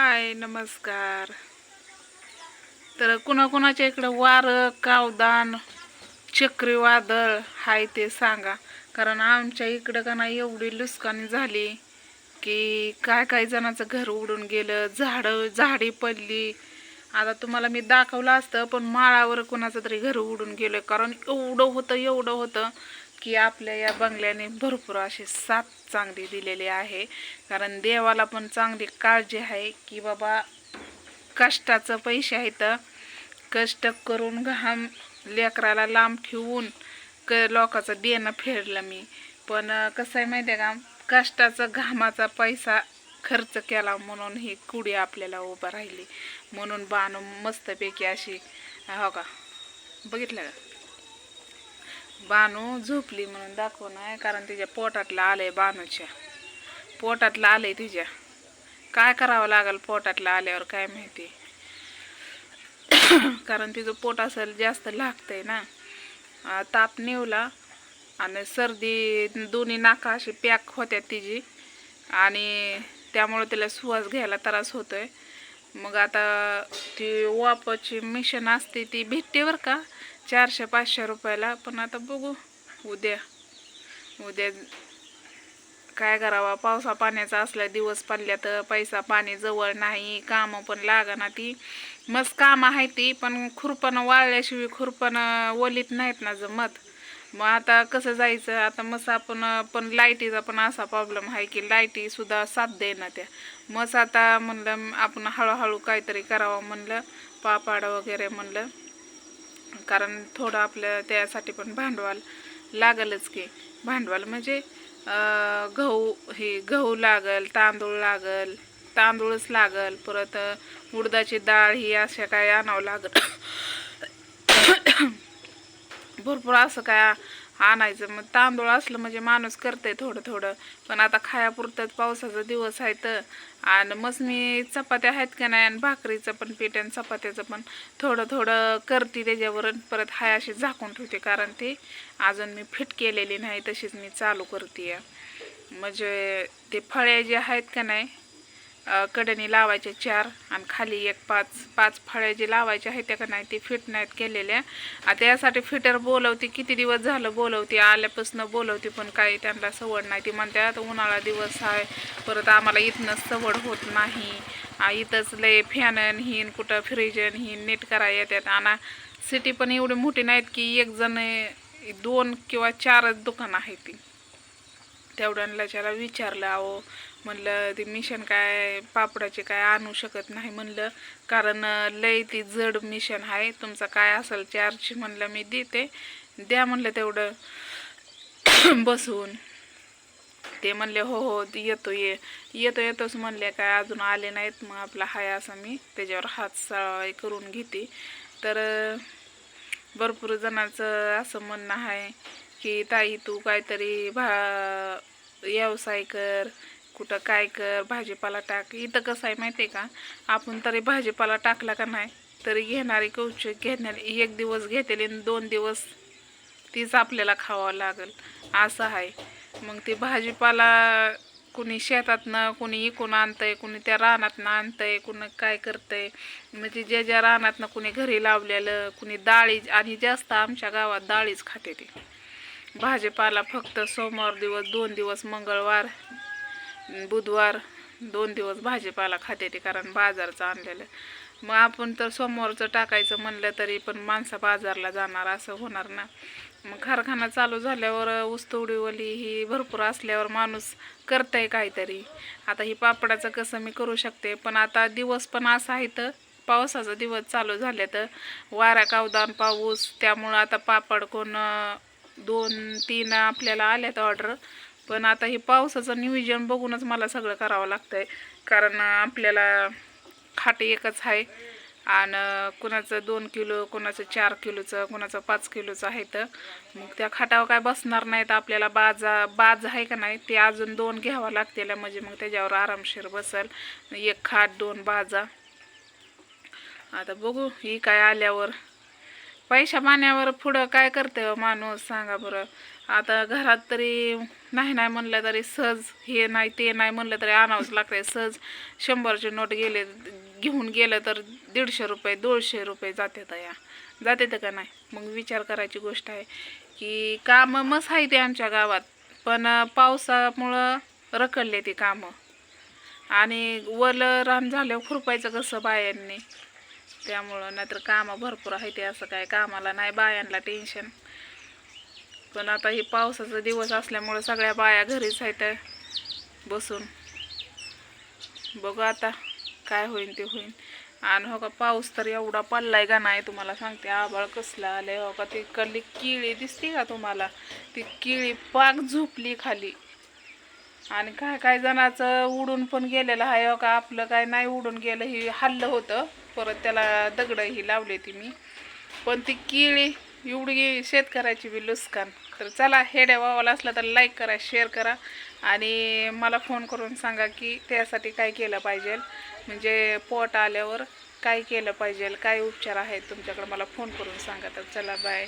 हाय नमस्कार. तर कुणाकुणाच्या इकडं वारं कावदान चक्रीवादळ हाय ते सांगा. कारण आमच्या इकडं का नाही एवढी लुसकानी झाली की काय काय जणांचं घर उडून गेलं, झाडी पडली. आता तुम्हाला मी दाखवलं असतं पण माळावर कुणाचं तरी घर उडून गेलं. कारण एवढं होतं की आपल्या या बंगल्याने भरपूर अशी साथ चांगली दिलेली आहे. कारण देवाला पण चांगली काळजी आहे की बाबा कष्टाचं पैसे आहेत, कष्ट करून घाम लेकराला लांब ठेवून लोकांचं देणं फेडलं मी. पण कसं आहे माहिती आहे का, कष्टाचा घामाचा पैसा खर्च केला म्हणून ही कुडी आपल्याला उभं राहिली. म्हणून बानू मस्तपैकी अशी हो का बघितलं का, बानू झोपली म्हणून दाखवणं आहे. कारण तिच्या पोटातलं आलंय, बानूच्या पोटातलं आलंय तिच्या. काय करावं लागेल पोटातलं आल्यावर काय माहिती. कारण तिचं पोट असेल जास्त लागतंय ना. ताप निवला आणि सर्दी, दोन्ही नाका अशी पॅक होत्या तिची आणि त्यामुळे तिला श्वास घ्यायला त्रास होतोय. मग आता ती वापाची मिशन असते ती भेटते बरं का 400-500 रुपयाला. पण आता बघू उद्या काय करावा. पावसा पाण्याचा असला दिवस पडल्या तर पैसा पाणी जवळ नाही, कामं पण लागना. ती मस्त काम आहे ती, पण खुरपणं वाळल्याशिवाय खुरपणं ओलीत नाहीत ना जमत. मग आता कसं जायचं. आता मस्त आपण पण लाईटीचा पण असा प्रॉब्लेम आहे की लाईटी सुद्धा साथ देईना त्या. मस्त आता म्हणलं आपण हळूहळू काहीतरी करावं म्हणलं, पापड वगैरे म्हणलं. कारण थोडं आपलं त्यासाठी पण भांडवल लागलच की. भांडवल म्हणजे गहू लागल, तांदूळ लागल, तांदूळच लागल, परत उडदाची डाळ ही अशा काय आणावं लागल. भरपूर असं काय आणायचं. मग तांदूळ असलं म्हणजे माणूस करतंय थोडं. पण आता खायापुरतंच पावसाचा दिवस आहे तर. आणि मग मी चपात्या आहेत का नाही, आणि भाकरीचं पण पीठ आणि चपात्याचं पण थोडं करते त्याच्यावर. परत हाय अशी झाकून ठेवते कारण ते अजून मी फिट केलेली नाही, तशीच मी चालू करते. म्हणजे ते फळे जे आहेत का नाही कडेने लावायचे 4 आणि खाली एक 5 फळे जे लावायचे आहेत त्या का नाही ते फिट नाहीत केलेल्या. त्यासाठी फिटर बोलवते, किती दिवस झालं बोलवते, आल्यापासून बोलवते, पण काही त्यांना सवड नाही. ती म्हणतात उन्हाळा दिवस आहे, परत आम्हाला इथनं सवड होत नाही, इथंच लय फॅन हिन कुठं फ्रीजन हिन नीट करायला येतात. आणि सिटी पण एवढी मोठी नाहीत की एक जण 2 किंवा 4च दुकान आहे ती. तेवढ्यांना त्याला विचारलं, अहो म्हणलं ती मिशन काय पापडाचे काय आणू शकत नाही म्हणलं, कारण लय ती जड मिशन आहे. तुमचा काय असेल चार्ज म्हणलं मी देते, द्या म्हणलं तेवढं बसवून. ते म्हणले हो येतोच म्हणले, काय अजून आले नाहीत. मग आपला हाय असं मी त्याच्यावर हात सळाई करून घेते. तर भरपूर जणांचं असं म्हणणं आहे की ताई तू काहीतरी व्यवसाय कर, कुठं काय कर, भाजीपाला टाक. इथं कसं आहे माहिती आहे का, आपण तरी भाजीपाला टाकला का नाही तरी घेणारी कौचक घेणारी 1 दिवस घेतली आणि 2 दिवस तीच आपल्याला खावावं लागेल असं आहे. मग ती भाजीपाला कुणी शेतातनं, कुणी इकून आणतंय, कुणी त्या रानातनं आणतंय, कुणी काय करतंय. म्हणजे ज्या रानातनं कुणी घरी लावलेलं, कुणी डाळी. आणि जास्त आमच्या गावात डाळीच खाते ती. भाजीपाला फक्त सोमवार दिवस 2 दिवस, मंगळवार बुधवार 2 दिवस भाजीपाला खाते ती, कारण बाजारचं आणलेलं. मग आपण तर सोमवारचं टाकायचं म्हणलं तरी पण माणसं बाजारला जाणार, असं होणार ना. मग कारखाना चालू झाल्यावर ऊसतोडीवाली ही भरपूर असल्यावर माणूस करतंय काहीतरी. आता ही पापडाचं कसं मी करू शकते, पण आता दिवस पण असा आहे तर पावसाचा दिवस चालू झाले तर वारा कावदान पाऊस, त्यामुळं आता पापड कोण 2-3 आपल्याला आल्यात ऑर्डर. पण आता हे पावसाचं नियोजन बघूनच मला सगळं करावं लागतंय. कारण आपल्याला खाट एकच आहे आणि कुणाचं 2 किलो, कुणाचं 4 किलोचं, कुणाचं 5 किलोचं आहे. तर मग त्या खाटावर काय बसणार नाहीत आपल्याला. बाज आहे का नाही ते अजून 2 घ्यावं लागतील, म्हणजे मग त्याच्यावर आरामशीर बसल 1 खाट 2 बाजा. आता बघू ही काय आल्यावर पैशा पाण्यावर पुढं काय करते माणूस सांगा बरं. आता घरात तरी नाही नाही म्हणलं तरी सहज हे नाही ते नाही म्हणलं तरी आणावंच लागतंय. सहज 100चे नोट गेले घेऊन गेलं तर 150 रुपये 200 रुपये जाते का नाही. मग विचार करायची गोष्ट आहे की कामं मस्त आहे ते आमच्या गावात, पण पावसामुळं रखडले ती कामं. आणि वलं रान झाल्यावर खुरपायचं कसं बायांनी, त्यामुळं. नाहीतर कामं भरपूर आहे ते, असं काय कामाला नाही बायांना टेन्शन. पण आता हे पावसाचा दिवस असल्यामुळं सगळ्या बाया घरीच आहेत बसून. बघू आता काय होईल ते होईल. आणि हो का पाऊस तर एवढा पडलाय का नाही तुम्हाला सांगते. आभाळ कसलं आलंय. हो का ती कडली किळी दिसते का तुम्हाला, ती किळी पाक झोपली खाली. आणि काय काय जणाचं उडून पण गेलेलं आहे. हो का आपलं काय नाही उडून गेलं, ही हल्लं होतं. परत त्याला दगड ही लावली ती मी. पण ती किळी एवढी शेतकऱ्याची बी नुकसान. तर चला, हेड्या वावाला असला तर लाईक करा, शेअर करा आणि मला फोन करून सांगा की त्यासाठी काय केलं पाहिजे, म्हणजे पोट आल्यावर काय केलं पाहिजे, काय उपचार आहेत तुमच्याकडे, मला फोन करून सांगा. तर चला बाय.